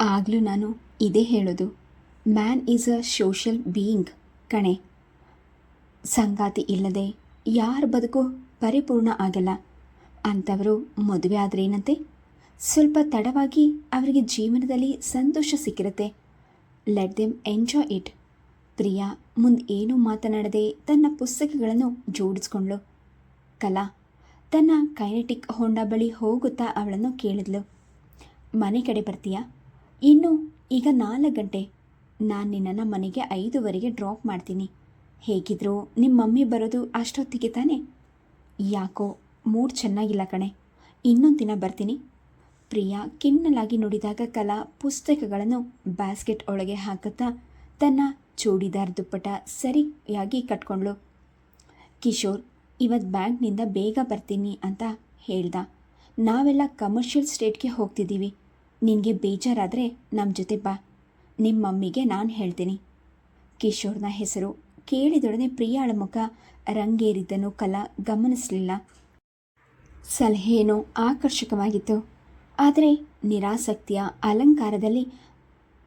ಆಗಲೂ ನಾನು ಇದೇ ಹೇಳೋದು, man is a social being ಕಣೆ. ಸಂಗಾತಿ ಇಲ್ಲದೆ ಯಾರ ಬದುಕು ಪರಿಪೂರ್ಣ ಆಗಲ್ಲ. ಅಂಥವರು ಮದುವೆ ಆದ್ರೇನಂತೆ, ಸ್ವಲ್ಪ ತಡವಾಗಿ ಅವರಿಗೆ ಜೀವನದಲ್ಲಿ ಸಂತೋಷ ಸಿಕ್ಕಿರುತ್ತೆ. Let them enjoy it. Priya ಮುಂದೆ ಏನೂ ಮಾತನಾಡದೆ ತನ್ನ ಪುಸ್ತಕಗಳನ್ನು ಜೋಡಿಸ್ಕೊಂಡ್ಳು. ಕಲಾ ತನ್ನ ಕೈನೆಟಿಕ್ ಹೊಂಡ ಬಳಿ ಹೋಗುತ್ತಾ ಅವಳನ್ನು ಕೇಳಿದ್ಲು, ಮನೆ ಕಡೆ ಬರ್ತೀಯಾ? ಇನ್ನು ಈಗ 4 ಗಂಟೆ. ನಾನು ನಿನ್ನನ್ನು ಮನೆಗೆ 5:15ಗೆ ಡ್ರಾಪ್ ಮಾಡ್ತೀನಿ. ಹೇಗಿದ್ರು ನಿಮ್ಮ ಮಮ್ಮಿ ಬರೋದು ಅಷ್ಟೊತ್ತಿಗೆ ತಾನೆ? ಯಾಕೋ ಮೂಡ್ ಚೆನ್ನಾಗಿಲ್ಲ ಕಣೆ, ಇನ್ನೊಂದು ದಿನ ಬರ್ತೀನಿ. ಪ್ರಿಯಾ ಕಿನ್ನಲಾಗಿ ನೋಡಿದಾಗ ಕಲಾ ಪುಸ್ತಕಗಳನ್ನು ಬ್ಯಾಸ್ಕೆಟ್ ಒಳಗೆ ಹಾಕುತ್ತಾ ತನ್ನ ಚೂಡಿದಾರ್ ದುಪ್ಪಟ ಸರಿಯಾಗಿ ಕಟ್ಕೊಂಡ್ಳು. ಕಿಶೋರ್ ಇವತ್ತು ಬ್ಯಾಂಕ್ನಿಂದ ಬೇಗ ಬರ್ತೀನಿ ಅಂತ ಹೇಳ್ದ. ನಾವೆಲ್ಲ ಕಮರ್ಷಿಯಲ್ ಸ್ಟೇಟ್ಗೆ ಹೋಗ್ತಿದ್ದೀವಿ. ನಿನಗೆ ಬೇಜಾರಾದರೆ ನಮ್ಮ ಜೊತೆ ಬಾ, ನಿಮ್ಮ ಮಮ್ಮಿಗೆ ನಾನು ಹೇಳ್ತೀನಿ. ಕಿಶೋರ್ನ ಹೆಸರು ಕೇಳಿದೊಡನೆ ಪ್ರಿಯಾಳ ಮುಖ ರಂಗೇರಿದ್ದನ್ನು ಕಲಾ ಗಮನಿಸಲಿಲ್ಲ. ಸಲಹೆಯೇನೋ ಆಕರ್ಷಕವಾಗಿತ್ತು, ಆದರೆ ನಿರಾಸಕ್ತಿಯ ಅಲಂಕಾರದಲ್ಲಿ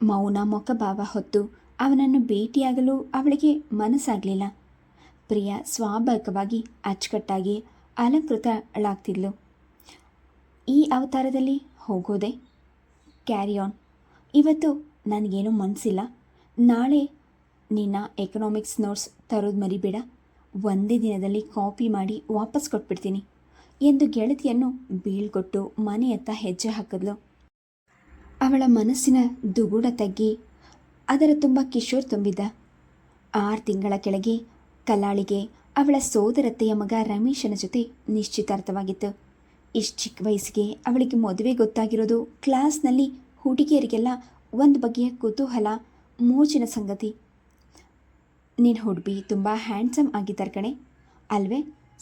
ಮೌನ ಮುಖಭಾವ ಹೊತ್ತು ಅವನನ್ನು ಭೇಟಿಯಾಗಲು ಅವಳಿಗೆ ಮನಸ್ಸಾಗಲಿಲ್ಲ. ಪ್ರಿಯಾ ಸ್ವಾಭಾವಿಕವಾಗಿ ಅಚ್ಚುಕಟ್ಟಾಗಿ ಅಲಂಕೃತಳಾಗ್ತಿದ್ಲು. ಈ ಅವತಾರದಲ್ಲಿ ಹೋಗೋದೆ? Carry on. ಇವತ್ತು ನನಗೇನು ಮನಸ್ಸಿಲ್ಲ. ನಾಳೆ ನಿನ್ನ ಎಕನಾಮಿಕ್ಸ್ ನೋಟ್ಸ್ ತರೋದು ಮರಿಬೇಡ. ಒಂದೇ ದಿನದಲ್ಲಿ ಕಾಪಿ ಮಾಡಿ ವಾಪಸ್ ಕೊಟ್ಬಿಡ್ತೀನಿ ಎಂದು ಗೆಳತಿಯನ್ನು ಬೀಳ್ಕೊಟ್ಟು ಮನೆಯತ್ತ ಹೆಜ್ಜೆ ಹಾಕಿದ್ಲು. ಅವಳ ಮನಸ್ಸಿನ ದುಗುಡ ತಗ್ಗಿ ಅದರ ತುಂಬ ಕಿಶೋರ್ ತುಂಬಿದ್ದ. 6 ತಿಂಗಳ ಕೆಳಗೆ ಕಲಾಳಿಗೆ ಅವಳ ಸೋದರತ್ತೆಯ ಮಗ ರಮೇಶನ ಜೊತೆ ನಿಶ್ಚಿತಾರ್ಥವಾಗಿತ್ತು. ಇಷ್ಟು ಚಿಕ್ಕ ವಯಸ್ಸಿಗೆ ಅವಳಿಗೆ ಮದುವೆ ಗೊತ್ತಾಗಿರೋದು ಕ್ಲಾಸ್ನಲ್ಲಿ ಹುಡುಗಿಯರಿಗೆಲ್ಲ ಒಂದು ಬಗೆಯ ಕುತೂಹಲ, ಮೋಜಿನ ಸಂಗತಿ. ನಿನ್ನ ಹುಡುಗಿ ತುಂಬ ಹ್ಯಾಂಡ್ಸಮ್ ಆಗಿದ್ದಾರೆ ಕಣೆ, ಅಲ್ವೇ?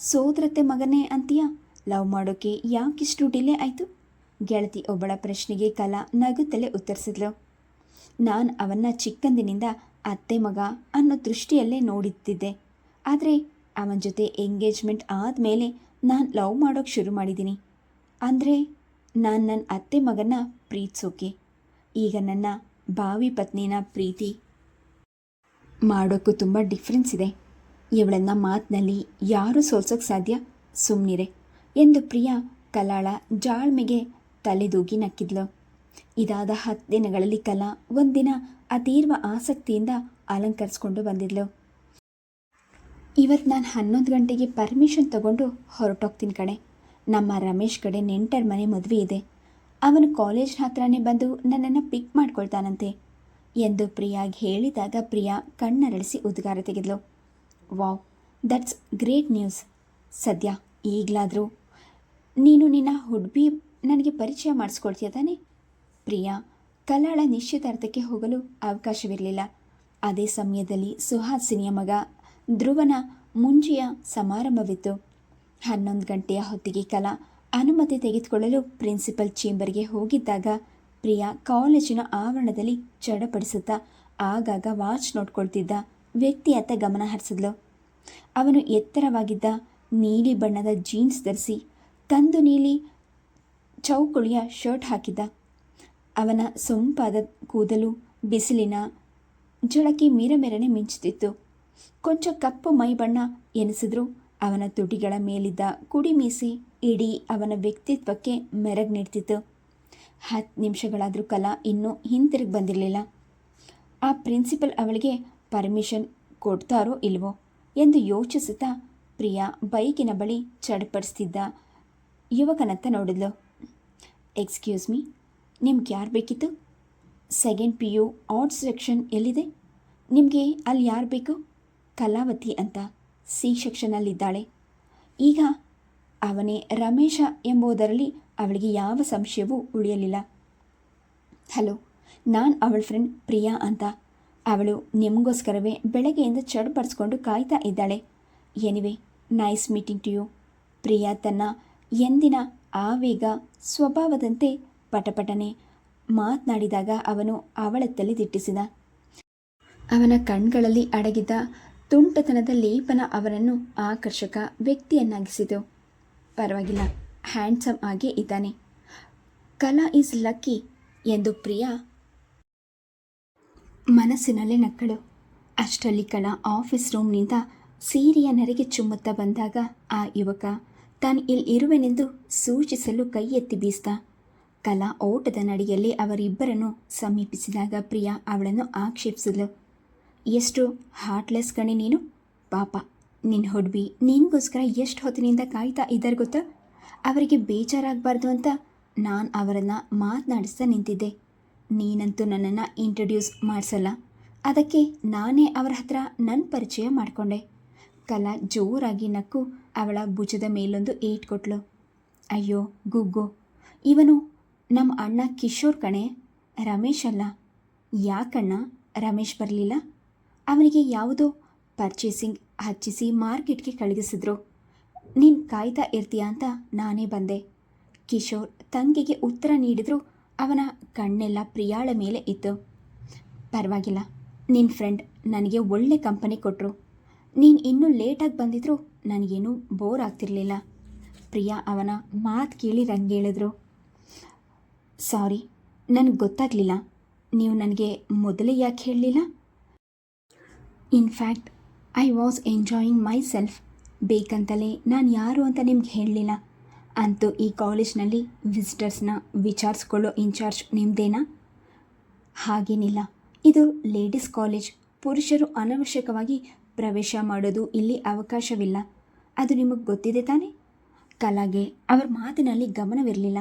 ಸೋದರತ್ತೆ ಮಗನೇ ಅಂತೀಯ? ಲವ್ ಮಾಡೋಕ್ಕೆ ಯಾಕಿಷ್ಟು ಡಿಲೇ ಆಯಿತು? ಗೆಳತಿ ಒಬ್ಬಳ ಪ್ರಶ್ನೆಗೆ ಕಲಾ ನಗುತ್ತಲೇ ಉತ್ತರಿಸಿದ್ಲು. ನಾನು ಅವನ್ನ ಚಿಕ್ಕಂದಿನಿಂದ ಅತ್ತೆ ಮಗ ಅನ್ನೋ ದೃಷ್ಟಿಯಲ್ಲೇ ನೋಡುತ್ತಿದ್ದೆ. ಆದರೆ ಅವನ ಜೊತೆ ಎಂಗೇಜ್ಮೆಂಟ್ ಆದಮೇಲೆ ನಾನು ಲವ್ ಮಾಡೋಕ್ಕೆ ಶುರು ಮಾಡಿದ್ದೀನಿ. ಅಂದರೆ ನಾನು ನನ್ನ ಅತ್ತೆ ಮಗನ ಪ್ರೀತಿಸೋಕೆ, ಈಗ ನನ್ನ ಭಾವಿ ಪತ್ನಿನ ಪ್ರೀತಿ ಮಾಡೋಕ್ಕೂ ತುಂಬ ಡಿಫ್ರೆನ್ಸ್ ಇದೆ. ಇವಳನ್ನ ಮಾತಿನಲ್ಲಿ ಯಾರೂ ಸೋಲ್ಸೋಕ್ಕೆ ಸಾಧ್ಯ? ಸುಮ್ಮನಿರೆ ಎಂದು ಪ್ರಿಯಾ ಕಲಾಳ ಜಾಳ್ಮೆಗೆ ತಲೆದೂಗಿ ನಕ್ಕಿದ್ಲು. ಇದಾದ 10 ದಿನಗಳಲ್ಲಿ ಕಲಾ ಒಂದಿನ ಅತೀರ್ವ ಆಸಕ್ತಿಯಿಂದ ಅಲಂಕರಿಸ್ಕೊಂಡು ಬಂದಿದ್ಲು. ಇವತ್ತು ನಾನು 11 ಗಂಟೆಗೆ ಪರ್ಮಿಷನ್ ತಗೊಂಡು ಹೊರಟೋಗ್ತೀನಿ ಕಣೆ. ನಮ್ಮ ರಮೇಶ್ ಕಡೆ ನೆಂಟರ ಮನೆ ಮದುವೆ ಇದೆ. ಅವನು ಕಾಲೇಜ್ ಹತ್ರನೇ ಬಂದು ನನ್ನನ್ನು ಪಿಕ್ ಮಾಡ್ಕೊಳ್ತಾನಂತೆ ಎಂದು ಪ್ರಿಯಾಗೆ ಹೇಳಿದಾಗ ಪ್ರಿಯಾ ಕಣ್ಣರಳಿಸಿ ಉದ್ಗಾರ ತೆಗೆದ್ಲು. Wow, that's great news. ಸದ್ಯ ಈಗಲಾದರೂ ನೀನು ನಿನ್ನ ಹುಡುಗಿ ನನಗೆ ಪರಿಚಯ ಮಾಡಿಸ್ಕೊಳ್ತೀಯ ತಾನೆ? ಪ್ರಿಯಾ ಕಲಾಳ ನಿಶ್ಚಿತಾರ್ಥಕ್ಕೆ ಹೋಗಲು ಅವಕಾಶವಿರಲಿಲ್ಲ. ಅದೇ ಸಮಯದಲ್ಲಿ ಸುಹಾಸಿನಿಯ ಮಗ ಧ್ರುವನ ಮುಂಜಿಯ ಸಮಾರಂಭವಿತ್ತು. 11 ಗಂಟೆಯ ಹೊತ್ತಿಗೆ ಕಲಾ ಅನುಮತಿ ತೆಗೆದುಕೊಳ್ಳಲು ಪ್ರಿನ್ಸಿಪಲ್ ಚೇಂಬರ್ಗೆ ಹೋಗಿದ್ದಾಗ ಪ್ರಿಯಾ ಕಾಲೇಜಿನ ಆವರಣದಲ್ಲಿ ಚಡಪಡಿಸುತ್ತಾ ಆಗಾಗ ವಾಚ್ ನೋಡ್ಕೊಳ್ತಿದ್ದ ವ್ಯಕ್ತಿಯತ್ತ ಗಮನ ಹರಿಸಿದ್ಲು. ಅವನು ಎತ್ತರವಾಗಿದ್ದ, ನೀಲಿ ಬಣ್ಣದ ಜೀನ್ಸ್ ಧರಿಸಿ ಕಂದು ನೀಲಿ ಚೌಕುಳಿಯ ಶರ್ಟ್ ಹಾಕಿದ್ದ. ಅವನ ಸೊಂಪಾದ ಕೂದಲು ಬಿಸಿಲಿನ ಝಳಕಿ ಮಿರಮೆರನೆ ಮಿಂಚುತ್ತಿತ್ತು. ಕೊಂಚ ಕಪ್ಪು ಮೈ ಬಣ್ಣ ಎನಿಸಿದ್ರೂ ಅವನ ತುಟಿಗಳ ಮೇಲಿದ್ದ ಕುಡಿ ಮೀಸೆ ಇಡೀ ಅವನ ವ್ಯಕ್ತಿತ್ವಕ್ಕೆ ಮೆರಗು ನೀಡ್ತಿತ್ತು. 10 ನಿಮಿಷಗಳಾದರೂ ಕಲಾ ಇನ್ನೂ ಹಿಂತಿರುಗಿ ಬಂದಿರಲಿಲ್ಲ. ಆ ಪ್ರಿನ್ಸಿಪಲ್ ಅವಳಿಗೆ ಪರ್ಮಿಷನ್ ಕೊಡ್ತಾರೋ ಇಲ್ವೋ ಎಂದು ಯೋಚಿಸುತ್ತಾ ಪ್ರಿಯಾ ಬೈಕಿನ ಬಳಿ ಚಡಪಡಿಸ್ತಿದ್ದ ಯುವಕನತ್ತ ನೋಡಿದ್ಲು. ಎಕ್ಸ್ಕ್ಯೂಸ್ ಮೀ, ನಿಮ್ಗೆ ಯಾರು ಬೇಕಿತ್ತು? 2nd PU ಆರ್ಟ್ಸ್ ಸೆಕ್ಷನ್ ಎಲ್ಲಿದೆ? ನಿಮಗೆ ಅಲ್ಲಿ ಯಾರು ಬೇಕು? ಕಲಾವತಿ ಅಂತ C ಸೆಕ್ಷನಲ್ಲಿದ್ದಾಳೆ. ಈಗ ಅವನೇ ರಮೇಶ ಎಂಬುದರಲ್ಲಿ ಅವಳಿಗೆ ಯಾವ ಸಂಶಯವೂ ಉಳಿಯಲಿಲ್ಲ. ಹಲೋ, ನಾನು ಅವಳ ಫ್ರೆಂಡ್ ಪ್ರಿಯಾ ಅಂತ. ಅವಳು ನಿಮಗೋಸ್ಕರವೇ ಬೆಳಗ್ಗೆಯಿಂದ ಚಡಪಡಿಸ್ಕೊಂಡು ಕಾಯ್ತಾ ಇದ್ದಾಳೆ. Anyway, nice meeting to you. Priya ತನ್ನ ಎಂದಿನ ಆವೇಗ ಸ್ವಭಾವದಂತೆ ಪಟಪಟನೆ ಮಾತನಾಡಿದಾಗ ಅವನು ಅವಳತ್ತಲ್ಲಿ ದಿಟ್ಟಿಸಿದ. ಅವನ ಕಣ್ಗಳಲ್ಲಿ ಅಡಗಿದ್ದ ತುಂಟತನದ ಲೇಪನ ಅವನನ್ನು ಆಕರ್ಷಕ ವ್ಯಕ್ತಿಯನ್ನಾಗಿಸಿತು. ಪರವಾಗಿಲ್ಲ, ಹ್ಯಾಂಡ್ಸಮ್ ಆಗೇ ಇದ್ದಾನೆ. ಕಲಾ ಈಸ್ ಲಕ್ಕಿ ಎಂದು ಪ್ರಿಯಾ ಮನಸ್ಸಿನಲ್ಲೇ ನಕ್ಕಳು. ಅಷ್ಟರಲ್ಲಿ ಕಲಾ ಆಫೀಸ್ ರೂಮ್ನಿಂದ ಸೀರೆಯ ನೆರೆಗೆ ಚುಮ್ಮುತ್ತಾ ಬಂದಾಗ ಆ ಯುವಕ ತಾನು ಇಲ್ಲಿ ಇರುವೆನೆಂದು ಸೂಚಿಸಲು ಕೈ ಎತ್ತಿ ಬೀಸ್ದ. ಕಲಾ ಓಟದ ನಡಿಗೆಯಲ್ಲಿ ಅವರಿಬ್ಬರನ್ನು ಸಮೀಪಿಸಿದಾಗ ಪ್ರಿಯಾ ಅವಳನ್ನು ಆಕ್ಷೇಪಿಸಿದ್ಲು. ಎಷ್ಟು ಹಾರ್ಟ್ಲೆಸ್ ಕಣೆ ನೀನು, ಪಾಪ ನಿನ್ನ ಹುಡುಗಿ ನಿನಗೋಸ್ಕರ ಎಷ್ಟು ಹೊತ್ತಿನಿಂದ ಕಾಯ್ತಾ ಇದ್ದಾರೆ ಗೊತ್ತಾ. ಅವರಿಗೆ ಬೇಜಾರಾಗಬಾರ್ದು ಅಂತ ನಾನು ಅವರನ್ನು ಮಾತನಾಡಿಸ್ತಾ ನಿಂತಿದ್ದೆ. ನೀನಂತೂ ನನ್ನನ್ನು ಇಂಟ್ರೊಡ್ಯೂಸ್ ಮಾಡಿಸಲ್ಲ, ಅದಕ್ಕೆ ನಾನೇ ಅವರ ಹತ್ರ ನನ್ನ ಪರಿಚಯ ಮಾಡಿಕೊಂಡೆ. ಕಲಾ ಜೋರಾಗಿ ನಕ್ಕು ಅವಳ ಭುಜದ ಮೇಲೊಂದು ಏಟ್ ಕೊಟ್ಲು. ಅಯ್ಯೋ ಗುಗ್ಗು, ಇವನು ನಮ್ಮ ಅಣ್ಣ ಕಿಶೋರ್ ಕಣೆ, ರಮೇಶ್ ಅಲ್ಲ. ಯಾಕಣ್ಣ ರಮೇಶ್ ಬರಲಿಲ್ಲ? ಅವನಿಗೆ ಯಾವುದೋ ಪರ್ಚೇಸಿಂಗ್ ಹಚ್ಚಿಸಿ ಮಾರ್ಕೆಟ್ಗೆ ಕಳುಹಿಸಿದ್ರು. ನೀನು ಕಾಯ್ತಾ ಇರ್ತೀಯ ಅಂತ ನಾನೇ ಬಂದೆ. ಕಿಶೋರ್ ತಂಗಿಗೆ ಉತ್ತರ ನೀಡಿದ್ರು. ಅವನ ಕಣ್ಣೆಲ್ಲ ಪ್ರಿಯಾಳ ಮೇಲೆ ಇತ್ತು. ಪರವಾಗಿಲ್ಲ, ನಿನ್ನ ಫ್ರೆಂಡ್ ನನಗೆ ಒಳ್ಳೆ ಕಂಪನಿ ಕೊಟ್ಟರು. ನೀನು ಇನ್ನೂ ಲೇಟಾಗಿ ಬಂದಿದ್ರು ನನಗೇನೂ ಬೋರ್ ಆಗ್ತಿರಲಿಲ್ಲ. ಪ್ರಿಯಾ ಅವನ ಮಾತು ಕೇಳಿ ರಂಗೇಳಿದ್ರು. ಸಾರಿ, ನನಗೆ ಗೊತ್ತಾಗಲಿಲ್ಲ. ನೀವು ನನಗೆ ಮೊದಲೇ ಯಾಕೆ ಹೇಳಲಿಲ್ಲ? In fact I was enjoying myself. ಬೇಕಂತಲೇ ನಾನು ಯಾರು ಅಂತ ನಿಮ್ಗೆ ಹೇಳಲಿಲ್ಲ. ಅಂತೂ ಈ ಕಾಲೇಜ್ನಲ್ಲಿ ವಿಸಿಟರ್ಸ್ನ ವಿಚಾರಿಸ್ಕೊಳ್ಳೋ ಇನ್ಚಾರ್ಜ್ ನಿಮ್ಮದೇನಾ? ಹಾಗೇನಿಲ್ಲ, ಇದು ಲೇಡೀಸ್ ಕಾಲೇಜ್. ಪುರುಷರು ಅನವಶ್ಯಕವಾಗಿ ಪ್ರವೇಶ ಮಾಡೋದು ಇಲ್ಲಿ ಅವಕಾಶವಿಲ್ಲ. ಅದು ನಿಮಗೆ ಗೊತ್ತಿದೆ ತಾನೇ? ಕಲಾಗೆ ಅವರ ಮಾತಿನಲ್ಲಿ ಗಮನವಿರಲಿಲ್ಲ.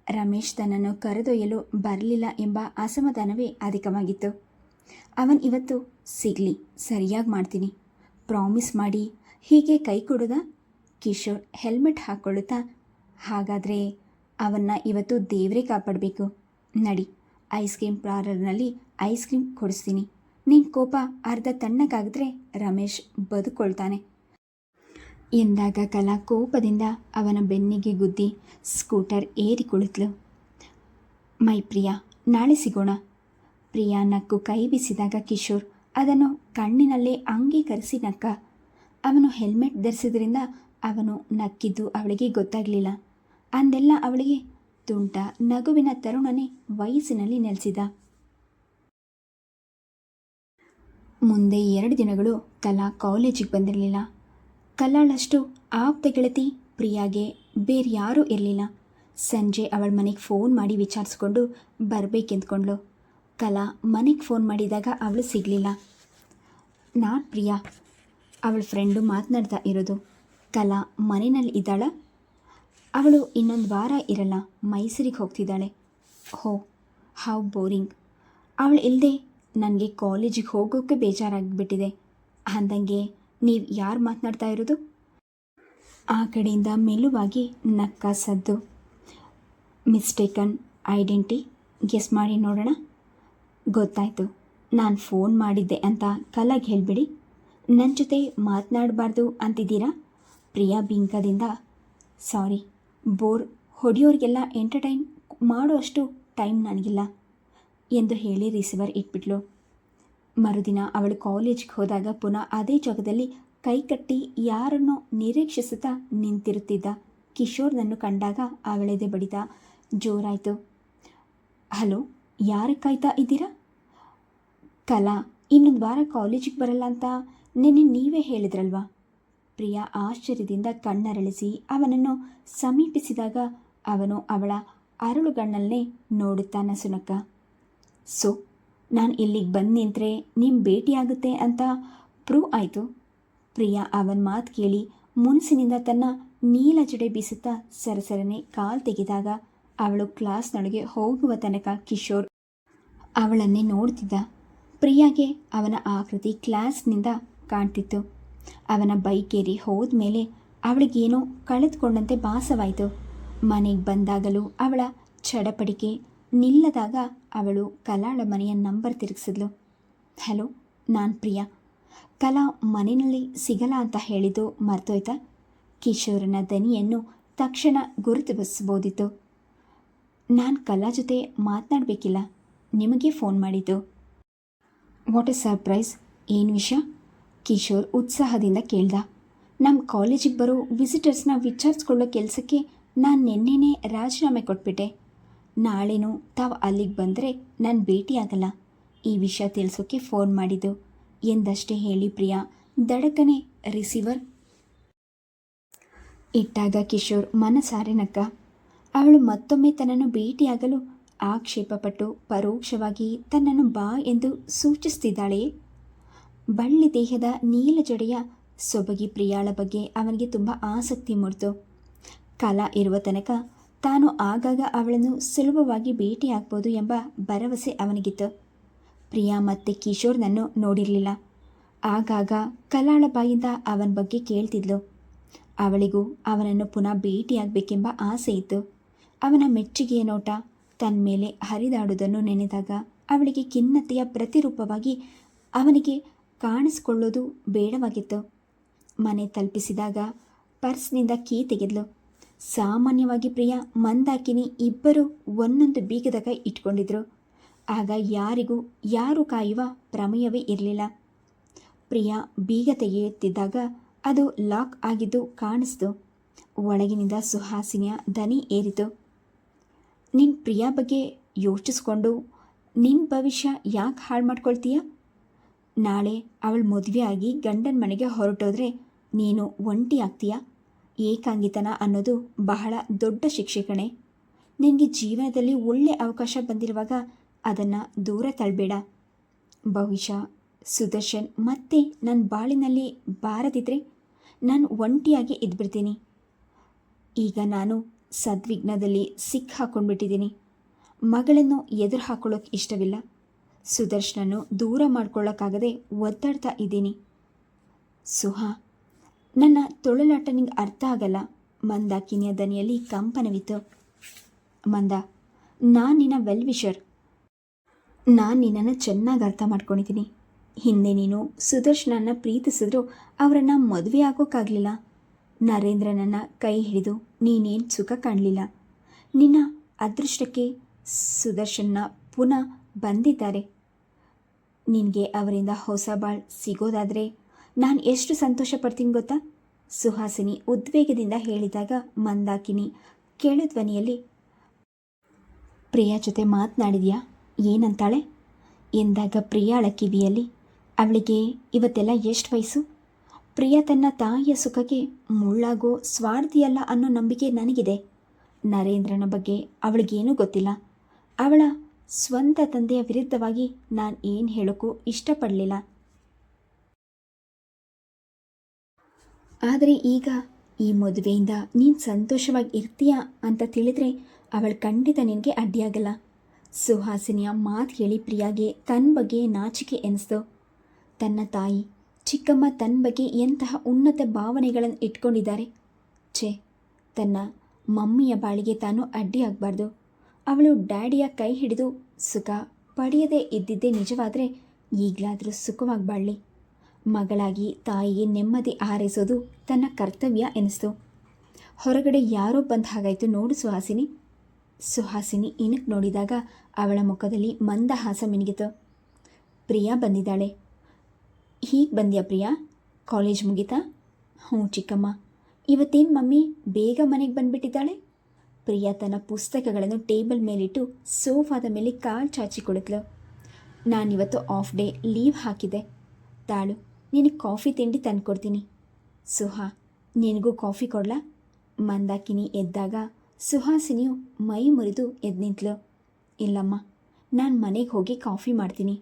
ರಮೇಶ್ ತನ್ನನ್ನು ಕರೆದೊಯ್ಯಲು ಬರಲಿಲ್ಲ ಎಂಬ ಅಸಮಾಧಾನವೇ ಅಧಿಕವಾಗಿತ್ತು. ಅವನು ಇವತ್ತು ಸಿಗಲಿ, ಸರಿಯಾಗಿ ಮಾಡ್ತೀನಿ, ಪ್ರಾಮಿಸ್ ಮಾಡಿ ಹೀಗೆ ಕೈ ಕೊಡೋದಾ? ಕಿಶೋರ್ ಹೆಲ್ಮೆಟ್ ಹಾಕ್ಕೊಳ್ಳುತ್ತಾ, ಹಾಗಾದರೆ ಅವನ್ನ ಇವತ್ತು ದೇವರೇ ಕಾಪಾಡಬೇಕು. ನಡಿ, ಐಸ್ ಕ್ರೀಮ್ ಪಾರ್ಲರ್ನಲ್ಲಿ ಐಸ್ ಕ್ರೀಮ್ ಕೊಡಿಸ್ತೀನಿ. ನಿನ್ನ ಕೋಪ ಅರ್ಧ ತಣ್ಣಗಾಗಿದ್ರೆ ರಮೇಶ್ ಬದುಕೊಳ್ತಾನೆ ಎಂದಾಗ ಕಲಾ ಕೋಪದಿಂದ ಅವನ ಬೆನ್ನಿಗೆ ಗುದ್ದಿ ಸ್ಕೂಟರ್ ಏರಿ ಕುಳಿತಳು. ಮೈ ಪ್ರಿಯಾ, ನಾಳೆ ಸಿಗೋಣ. ಪ್ರಿಯಾ ನಕ್ಕು ಕೈ ಬೀಸಿದಾಗ ಕಿಶೋರ್ ಅದನ್ನು ಕಣ್ಣಿನಲ್ಲೇ ಅಂಗೀಕರಿಸಿ ನಕ್ಕ. ಅವನು ಹೆಲ್ಮೆಟ್ ಧರಿಸಿದ್ರಿಂದ ಅವನು ನಕ್ಕಿದ್ದು ಅವಳಿಗೆ ಗೊತ್ತಾಗಲಿಲ್ಲ. ಅಂದೆಲ್ಲ ಅವಳಿಗೆ ತುಂಟ ನಗುವಿನ ತರುಣನೇ ವಯಸ್ಸಿನಲ್ಲಿ ನೆಲೆಸಿದ. ಮುಂದೆ 2 ದಿನಗಳು ಕಲಾ ಕಾಲೇಜಿಗೆ ಬಂದಿರಲಿಲ್ಲ. ಕಲಾಳಷ್ಟು ಆಪ್ತ ಗೆಳತಿ ಪ್ರಿಯಾಗೆ ಬೇರೆ ಯಾರೂ ಇರಲಿಲ್ಲ. ಸಂಜೆ ಅವಳ ಮನೆಗೆ ಫೋನ್ ಮಾಡಿ ವಿಚಾರಿಸ್ಕೊಂಡು ಬರಬೇಕೆಂದ್ಕೊಂಡ್ಳು. ಕಲಾ ಮನೆಗೆ ಫೋನ್ ಮಾಡಿದಾಗ ಅವಳು ಸಿಗಲಿಲ್ಲ. ನಾನು ಪ್ರಿಯಾ ಅವಳ ಫ್ರೆಂಡು ಮಾತನಾಡ್ತಾ ಇರೋದು. ಕಲಾ ಮನೆಯಲ್ಲಿ ಇದ್ದಾಳ? ಅವಳು ಇನ್ನೊಂದು ವಾರ ಇರಲ್ಲ, ಮೈಸೂರಿಗೆ ಹೋಗ್ತಿದ್ದಾಳೆ. ಹೋ, ಹೌ ಬೋರಿಂಗ್. ಅವಳು ಇಲ್ಲದೆ ನನಗೆ ಕಾಲೇಜಿಗೆ ಹೋಗೋಕ್ಕೆ ಬೇಜಾರಾಗಿಬಿಟ್ಟಿದೆ. ಅಂದಂಗೆ ನೀವು ಯಾರು ಮಾತನಾಡ್ತಾ ಇರೋದು? ಆ ಕಡೆಯಿಂದ ಮೆಲುವಾಗಿ ನಕ್ಕ ಸದ್ದು. ಮಿಸ್ಟೇಕನ್ ಐಡೆಂಟಿ ಗೆಸ್ ಮಾಡಿ ನೋಡೋಣ. ಗೊತ್ತಾಯಿತು, ನಾನು ಫೋನ್ ಮಾಡಿದ್ದೆ ಅಂತ ಕಲಾಗೆ ಹೇಳಿಬಿಡಿ. ನನ್ನ ಜೊತೆ ಮಾತನಾಡಬಾರ್ದು ಅಂತಿದ್ದೀರಾ? ಪ್ರಿಯಾ ಬಿಂಕದಿಂದ. ಸಾರಿ, ಬೋರ್ ಹೊಡೆಯೋರಿಗೆಲ್ಲ ಎಂಟರ್ಟೈನ್ ಮಾಡೋಷ್ಟು ಟೈಮ್ ನನಗಿಲ್ಲ ಎಂದು ಹೇಳಿ ರಿಸೀವರ್ ಇಟ್ಬಿಟ್ಲು. ಮರುದಿನ ಅವಳು ಕಾಲೇಜಿಗೆ ಹೋದಾಗ ಪುನಃ ಅದೇ ಜಾಗದಲ್ಲಿ ಕೈಕಟ್ಟಿ ಯಾರನ್ನೋ ನಿರೀಕ್ಷಿಸುತ್ತಾ ನಿಂತಿರುತ್ತಿದ್ದ ಕಿಶೋರ್ನನ್ನು ಕಂಡಾಗ ಅವಳೆದೆ ಬಡಿತ ಜೋರಾಯಿತು. ಹಲೋ, ಯಾರು ಕಾಯ್ತಾ ಇದ್ದೀರಾ? ಕಲಾ ಇನ್ನೊಂದು ವಾರ ಕಾಲೇಜಿಗೆ ಬರಲ್ಲ ಅಂತ ನಿನ್ನೆ ನೀವೇ ಹೇಳಿದ್ರಲ್ವಾ? ಪ್ರಿಯಾ ಆಶ್ಚರ್ಯದಿಂದ ಕಣ್ಣರಳಿಸಿ ಅವನನ್ನು ಸಮೀಪಿಸಿದಾಗ ಅವನು ಅವಳ ಅರಳುಗಣ್ಣಲ್ಲೇ ನೋಡುತ್ತಾ ನಸುನಕ್ಕ. ಸೊ ನಾನು ಇಲ್ಲಿಗೆ ಬಂದು ನಿಂತರೆ ನಿಮ್ಮ ಭೇಟಿಯಾಗುತ್ತೆ ಅಂತ ಪ್ರೂವ್ ಆಯಿತು. ಪ್ರಿಯಾ ಅವನ ಮಾತು ಕೇಳಿ ಮುನ್ಸಿನಿಂದ ತನ್ನ ನೀಲ ಜಡೆ ಬೀಸುತ್ತಾ ಸರಸರನೆ ಕಾಲು ತೆಗೆದಾಗ ಅವಳು ಕ್ಲಾಸ್ನೊಳಗೆ ಹೋಗುವ ತನಕ ಕಿಶೋರ್ ಅವಳನ್ನೇ ನೋಡ್ತಿದ್ದ. ಪ್ರಿಯಾಗೆ ಅವನ ಆಕೃತಿ ಕ್ಲಾಸ್ನಿಂದ ಕಾಣ್ತಿತ್ತು. ಅವನ ಬೈಕೇರಿ ಹೋದ ಮೇಲೆ ಅವಳಿಗೇನೋ ಕಳೆದುಕೊಂಡಂತೆ ಭಾಸವಾಯಿತು. ಮನೆಗೆ ಬಂದಾಗಲೂ ಅವಳ ಚಡಪಡಿಕೆ ನಿಲ್ಲದಾಗ ಅವಳು ಕಲಾಳ ಮನೆಯ ನಂಬರ್ ತಿರುಗಿಸಿದ್ಲು. ಹಲೋ, ನಾನು ಪ್ರಿಯಾ. ಕಲಾ ಮನೆಯಲ್ಲಿ ಸಿಗಲ್ಲ ಅಂತ ಹೇಳಿದ್ದು ಮರ್ತೋಯ್ತಾ? ಕಿಶೋರನ ದನಿಯನ್ನು ತಕ್ಷಣ ಗುರುತಿಸಬಹುದಿತ್ತು. ನಾನು ಕಲಾ ಜೊತೆ ಮಾತನಾಡಬೇಕಿಲ್ಲ, ನಿಮಗೆ ಫೋನ್ ಮಾಡಿದ್ದು. ವಾಟ್ ಎ ಸರ್ಪ್ರೈಸ್, ಏನು ವಿಷಯ? ಕಿಶೋರ್ ಉತ್ಸಾಹದಿಂದ ಕೇಳ್ದ. ನಮ್ಮ ಕಾಲೇಜಿಗೆ ಬರೋ ವಿಸಿಟರ್ಸ್ನ ವಿಚಾರಿಸ್ಕೊಳ್ಳೋ ಕೆಲಸಕ್ಕೆ ನಾನು ನಿನ್ನೆನೇ ರಾಜೀನಾಮೆ ಕೊಟ್ಬಿಟ್ಟೆ. ನಾಳೆನೂ ತಾವು ಅಲ್ಲಿಗೆ ಬಂದರೆ ನಾನು ಭೇಟಿಯಾಗಲ್ಲ. ಈ ವಿಷಯ ತಿಳಿಸೋಕ್ಕೆ ಫೋನ್ ಮಾಡಿದ್ದು ಎಂದಷ್ಟೇ ಹೇಳಿ ಪ್ರಿಯಾ ದಡಕನೆ ರಿಸೀವರ್ ಇಟ್ಟಾಗ ಕಿಶೋರ್ ಮನಸಾರೆ ನಕ್ಕ. ಅವಳು ಮತ್ತೊಮ್ಮೆ ತನ್ನನ್ನು ಭೇಟಿಯಾಗಲು ಆಕ್ಷೇಪಪಟ್ಟು ಪರೋಕ್ಷವಾಗಿ ತನ್ನನ್ನು ಬಾ ಎಂದು ಸೂಚಿಸ್ತಿದ್ದಾಳೆಯೇ? ಬಳ್ಳಿ ದೇಹದ ನೀಲ ಜಡೆಯ ಸೊಬಗಿ ಪ್ರಿಯಾಳ ಬಗ್ಗೆ ಅವನಿಗೆ ತುಂಬ ಆಸಕ್ತಿ ಮೂಡಿತು. ಕಾಲ ಇರುವ ತನಕ ತಾನು ಆಗಾಗ ಅವಳನ್ನು ಸುಲಭವಾಗಿ ಭೇಟಿಯಾಗ್ಬೋದು ಎಂಬ ಭರವಸೆ ಅವನಿಗಿತ್ತು. ಪ್ರಿಯಾ ಮತ್ತೆ ಕಿಶೋರ್ನನ್ನು ನೋಡಿರಲಿಲ್ಲ. ಆಗಾಗ ಕಲಾಳ ಬಾಯಿಂದ ಅವನ ಬಗ್ಗೆ ಕೇಳ್ತಿದ್ಲು. ಅವಳಿಗೂ ಅವನನ್ನು ಪುನಃ ಭೇಟಿಯಾಗಬೇಕೆಂಬ ಆಸೆ ಇತ್ತು. ಅವನ ಮೆಚ್ಚುಗೆಯ ನೋಟ ತನ್ನ ಮೇಲೆ ಹರಿದಾಡುವುದನ್ನು ನೆನೆದಾಗ ಅವಳಿಗೆ ಖಿನ್ನತೆಯ ಪ್ರತಿರೂಪವಾಗಿ ಅವನಿಗೆ ಕಾಣಿಸಿಕೊಳ್ಳೋದು ಬೇಡವಾಗಿತ್ತು. ಮನೆ ತಲುಪಿಸಿದಾಗ ಪರ್ಸ್ನಿಂದ ಕೀ ತೆಗೆದ್ಲು. ಸಾಮಾನ್ಯವಾಗಿ ಪ್ರಿಯಾ ಮಂದಾಕಿನಿ ಇಬ್ಬರು ಒಂದೊಂದು ಬೀಗದ ಕೈ ಇಟ್ಕೊಂಡಿದ್ರು. ಆಗ ಯಾರಿಗೂ ಯಾರು ಕಾಯುವ ಪ್ರಮೇಯವೇ ಇರಲಿಲ್ಲ. ಪ್ರಿಯಾ ಬೀಗ ತೆಗೆಯುತ್ತಿದ್ದಾಗ ಅದು ಲಾಕ್ ಆಗಿದ್ದು ಕಾಣಿಸ್ತು. ಒಳಗಿನಿಂದ ಸುಹಾಸಿನಿಯ ದನಿ ಏರಿತು. ನಿನ್ನ ಪ್ರಿಯಾ ಬಗ್ಗೆ ಯೋಚಿಸ್ಕೊಂಡು ನಿನ್ನ ಭವಿಷ್ಯ ಯಾಕೆ ಹಾಳು ಮಾಡ್ಕೊಳ್ತೀಯ? ನಾಳೆ ಅವಳು ಮದುವೆ ಆಗಿ ಗಂಡನ ಮನೆಗೆ ಹೊರಟೋದ್ರೆ ನೀನು ಒಂಟಿ ಆಗ್ತೀಯಾ? ಏಕಾಂಗಿತನ ಅನ್ನೋದು ಬಹಳ ದೊಡ್ಡ ಶಿಕ್ಷೆ ಕಣೆ. ನಿನಗೆ ಜೀವನದಲ್ಲಿ ಒಳ್ಳೆ ಅವಕಾಶ ಬಂದಿರುವಾಗ ಅದನ್ನು ದೂರ ತಳ್ಳಬೇಡ. ಬಹುಶಃ ಸುದರ್ಶನ್ ಮತ್ತೆ ನನ್ನ ಬಾಳಿನಲ್ಲಿ ಬಾರದಿದ್ದರೆ ನಾನು ಒಂಟಿಯಾಗಿ ಇದ್ಬಿಡ್ತೀನಿ. ಈಗ ನಾನು ಸದ್ವಿಗ್ನದಲ್ಲಿ ಸಿಕ್ಕಾಕೊಂಡ್ಬಿಟ್ಟಿದ್ದೀನಿ. ಮಗಳನ್ನು ಎದುರು ಹಾಕೊಳ್ಳೋಕೆ ಇಷ್ಟವಿಲ್ಲ. ಸುದರ್ಶನನ್ನು ದೂರ ಮಾಡ್ಕೊಳ್ಳೋಕ್ಕಾಗದೆ ಒದ್ದಾಡ್ತಾ ಇದ್ದೀನಿ. ಸುಹಾ, ನನ್ನ ತೊಳಲಾಟ ನಿಂಗೆ ಅರ್ಥ ಆಗಲ್ಲ. ಮಂದಾಕಿನಿಯ ದನಿಯಲ್ಲಿ ಕಂಪನವಿತ್ತು. ಮಂದ, ನಾನು ನಿನ್ನ ವೆಲ್ ವಿಷರ್. ನಾನು ನಿನ್ನನ್ನು ಚೆನ್ನಾಗಿ ಅರ್ಥ ಮಾಡ್ಕೊಂಡಿದ್ದೀನಿ. ಹಿಂದೆ ನೀನು ಸುದರ್ಶನನ್ನು ಪ್ರೀತಿಸಿದ್ರು ಅವರನ್ನು ಮದುವೆ ಆಗೋಕ್ಕಾಗಲಿಲ್ಲ. ನರೇಂದ್ರನನ್ನು ಕೈ ಹಿಡಿದು ನೀನೇನು ಸುಖ ಕಾಣಲಿಲ್ಲ. ನಿನ್ನ ಅದೃಷ್ಟಕ್ಕೆ ಸುದರ್ಶನ ಪುನಃ ಬಂದಿದ್ದಾರೆ. ನಿನಗೆ ಅವರಿಂದ ಹೊಸ ಬಾಳ್ ಸಿಗೋದಾದರೆ ನಾನು ಎಷ್ಟು ಸಂತೋಷ ಪಡ್ತೀನಿ ಗೊತ್ತಾ? ಸುಹಾಸಿನಿ ಉದ್ವೇಗದಿಂದ ಹೇಳಿದಾಗ ಮಂದಾಕಿನಿ ಕೇಳು ಧ್ವನಿಯಲ್ಲಿ, ಪ್ರಿಯಾ ಜೊತೆ ಮಾತನಾಡಿದ್ಯಾ? ಏನಂತಾಳೆ ಎಂದಾಗ ಪ್ರಿಯಾಳ ಕಿವಿಯಲ್ಲಿ, ಅವಳಿಗೆ ಇವತ್ತೆಲ್ಲ ಎಷ್ಟು ವಯಸ್ಸು? ಪ್ರಿಯಾ ತನ್ನ ತಾಯಿಯ ಸುಖಕ್ಕೆ ಮುಳ್ಳಾಗೋ ಸ್ವಾರ್ಥಿಯಲ್ಲ ಅನ್ನೋ ನಂಬಿಕೆ ನನಗಿದೆ. ನರೇಂದ್ರನ ಬಗ್ಗೆ ಅವಳಿಗೇನೂ ಗೊತ್ತಿಲ್ಲ. ಅವಳ ಸ್ವಂತ ತಂದೆಯ ವಿರುದ್ಧವಾಗಿ ನಾನು ಏನು ಹೇಳೋಕ್ಕೂ ಇಷ್ಟಪಡಲಿಲ್ಲ. ಆದರೆ ಈಗ ಈ ಮದುವೆಯಿಂದ ನೀನು ಸಂತೋಷವಾಗಿ ಇರ್ತೀಯ ಅಂತ ತಿಳಿದ್ರೆ ಅವಳು ಖಂಡಿತ ನಿನಗೆ ಅಡ್ಡಿಯಾಗಲ್ಲ. ಸುಹಾಸಿನಿಯ ಮಾತು ಕೇಳಿ ಪ್ರಿಯಾಗೆ ತನ್ನ ಬಗ್ಗೆ ನಾಚಿಕೆ ಎನಿಸ್ತು. ತನ್ನ ತಾಯಿ ಚಿಕ್ಕಮ್ಮ ತನ್ನ ಬಗ್ಗೆ ಎಂತಹ ಉನ್ನತ ಭಾವನೆಗಳನ್ನು ಇಟ್ಕೊಂಡಿದ್ದಾರೆ. ಛೇ, ತನ್ನ ಮಮ್ಮಿಯ ಬಾಳಿಗೆ ತಾನು ಅಡ್ಡಿಯಾಗಬಾರ್ದು. ಅವಳು ಡ್ಯಾಡಿಯ ಕೈ ಹಿಡಿದು ಸುಖ ಪಡೆಯದೇ ಇದ್ದಿದ್ದೇ ನಿಜವಾದರೆ ಈಗಲಾದರೂ ಸುಖವಾಗಿ ಬಾಳಲಿ. ಮಗಳಾಗಿ ತಾಯಿಗೆ ನೆಮ್ಮದಿ ಹಾರೈಸೋದು ತನ್ನ ಕರ್ತವ್ಯ ಎನಿಸ್ತು. ಹೊರಗಡೆ ಯಾರೋ ಬಂದ ಹಾಗಾಯಿತು ನೋಡು ಸುಹಾಸಿನಿ. ಸುಹಾಸಿನಿ ಇಣಕ್ಕೆ ನೋಡಿದಾಗ ಅವಳ ಮುಖದಲ್ಲಿ ಮಂದಹಾಸ ಮಿನುಗಿತು. ಪ್ರಿಯಾ ಬಂದಿದ್ದಾಳೆ. ಹೀಗೆ ಬಂದ್ಯಾ ಪ್ರಿಯಾ? ಕಾಲೇಜ್ ಮುಗಿತಾ? ಹ್ಞೂ ಚಿಕ್ಕಮ್ಮ. ಇವತ್ತೇನು ಮಮ್ಮಿ ಬೇಗ ಮನೆಗೆ ಬಂದುಬಿಟ್ಟಿದ್ದಾಳೆ? ಪ್ರಿಯಾ ತನ್ನ ಪುಸ್ತಕಗಳನ್ನು ಟೇಬಲ್ ಮೇಲಿಟ್ಟು ಸೋಫಾದ ಮೇಲೆ ಕಾಲು ಚಾಚಿ ಕುಳಿತಳು. ನಾನಿವತ್ತು ಆಫ್ ಡೇ ಲೀವ್ ಹಾಕಿದೆ. ತಾಳು, ನಿನಗೆ ಕಾಫಿ ತಿಂಡಿ ತಂದುಕೊಡ್ತೀನಿ. ಸುಹಾ, ನಿನಗೂ ಕಾಫಿ ಕೊಡ್ಲಾ? ಮಂದಾಕಿನಿ ಎದ್ದಾಗ ಸುಹಾಸಿನಿಯು ಮೈ ಮುರಿದು ಎದ್ದು ನಿಂತಳು. ಇಲ್ಲಮ್ಮ, ನಾನು ಮನೆಗೆ ಹೋಗಿ ಕಾಫಿ ಮಾಡ್ತೀನಿ.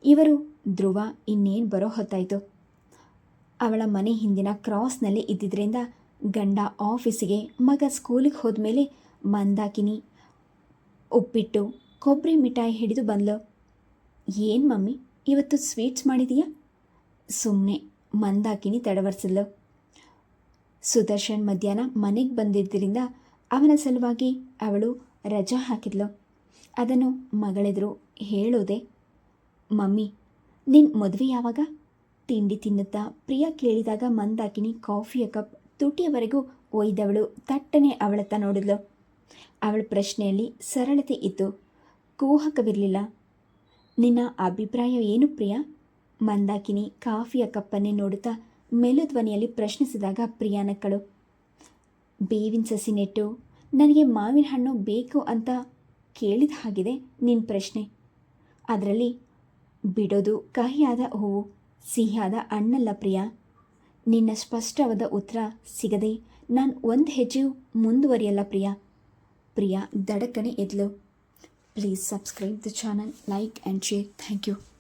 ಇವರು ಧ್ರುವ ಇನ್ನೇನು ಬರೋ ಹೊತ್ತಾಯಿತು. ಅವಳ ಮನೆ ಹಿಂದಿನ ಕ್ರಾಸ್ನಲ್ಲಿ ಇದ್ದಿದ್ದರಿಂದ ಗಂಡ ಆಫೀಸಿಗೆ, ಮಗ ಸ್ಕೂಲಿಗೆ ಹೋದ್ಮೇಲೆ ಮಂದಾಕಿನಿ ಉಪ್ಪಿಟ್ಟು ಕೊಬ್ಬರಿ ಮಿಠಾಯಿ ಹಿಡಿದು ಬಂದ್ಲು. ಏನು ಮಮ್ಮಿ ಇವತ್ತು ಸ್ವೀಟ್ಸ್ ಮಾಡಿದೀಯಾ? ಸುಮ್ಮನೆ ಮಂದಾಕಿನಿ ತಡವರ್ಸಿದ್ಲು. ಸುದರ್ಶನ್ ಮಧ್ಯಾಹ್ನ ಮನೆಗೆ ಬಂದಿದ್ದರಿಂದ ಅವನ ಸಲುವಾಗಿ ಅವಳು ರಜಾ ಹಾಕಿದ್ಲು. ಅದನ್ನು ಮಗಳೆದುರು ಹೇಳೋದೆ. ಮಮ್ಮಿ, ನಿನ್ನ ಮದುವೆ ಯಾವಾಗ? ತಿಂಡಿ ತಿನ್ನುತ್ತಾ ಪ್ರಿಯಾ ಕೇಳಿದಾಗ ಮಂದಾಕಿನಿ ಕಾಫಿಯ ಕಪ್ ತುಟಿಯವರೆಗೂ ಒಯ್ದವಳು ತಟ್ಟನೆ ಅವಳತ್ತ ನೋಡಿದ್ಲು. ಅವಳ ಪ್ರಶ್ನೆಯಲ್ಲಿ ಸರಳತೆ ಇತ್ತು, ಕುಹಕವಿರಲಿಲ್ಲ. ನಿನ್ನ ಅಭಿಪ್ರಾಯ ಏನು ಪ್ರಿಯಾ? ಮಂದಾಕಿನಿ ಕಾಫಿಯ ಕಪ್ಪನ್ನೇ ನೋಡುತ್ತಾ ಮೆಲುಧ್ವನಿಯಲ್ಲಿ ಪ್ರಶ್ನಿಸಿದಾಗ ಪ್ರಿಯಾ ನಕ್ಕಳು. ಬೇವಿನ ಸಸಿ ನೆಟ್ಟು ನನಗೆ ಮಾವಿನ ಹಣ್ಣು ಬೇಕು ಅಂತ ಕೇಳಿದ ಹಾಗಿದೆ ನಿನ್ನ ಪ್ರಶ್ನೆ. ಅದರಲ್ಲಿ ಬಿಡೋದು ಕಹಿಯಾದ ಹೂವು, ಸಿಹಿಯಾದ ಹಣ್ಣಲ್ಲ ಪ್ರಿಯಾ. ನಿನ್ನ ಸ್ಪಷ್ಟವಾದ ಉತ್ತರ ಸಿಗದೆ ನಾನು ಒಂದು ಹೆಜ್ಜೆಯೂ ಮುಂದುವರಿಯಲ್ಲ ಪ್ರಿಯಾ. ಪ್ರಿಯಾ ದಡಕ್ಕನೆ ಎದ್ಲು. Please subscribe the channel, like and share. Thank you.